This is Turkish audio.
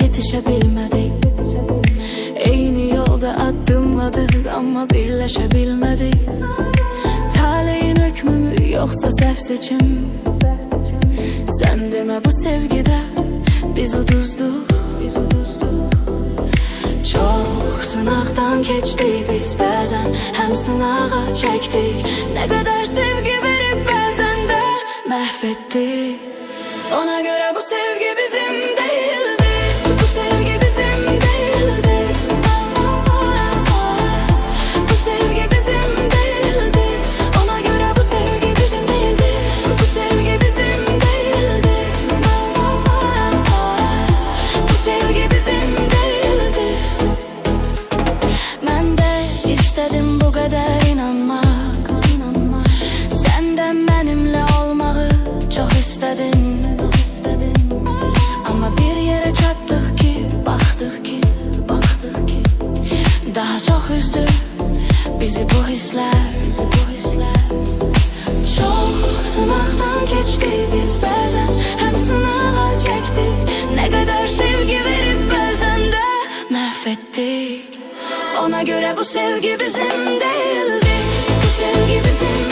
yetişebilmedik. Eyni yolda adımladık ama birleşebilmedik. Taleyin hükmü mü yoksa səhv seçim? Sen deme bu sevgide biz uduzduk. Çok sınaqdan keçdik biz bəzən, həm sınağa çəkdik. Nə qədər sevgi verib bəzən də məhv etdik. Ona göre bu sevgi bizim değildi. Bu sevgi bizim değildi. Bu sevgi bizim değildi. Ona göre bu sevgi bizim değildi. Bu sevgi bizim değildi. Bu sevgi bizim değildi. Ben de istedim bu kadar inanmak. Senden benimle olmağı çok istedin. Ama bir yere çattık ki, baktık ki daha çok üzdü bizi bu hisler. Çok sınavdan geçti biz bəzən, hem sınağa çektik. Ne kadar sevgi verip bəzən de mahvettik. Ona göre bu sevgi bizim değildi. Bu sevgi bizim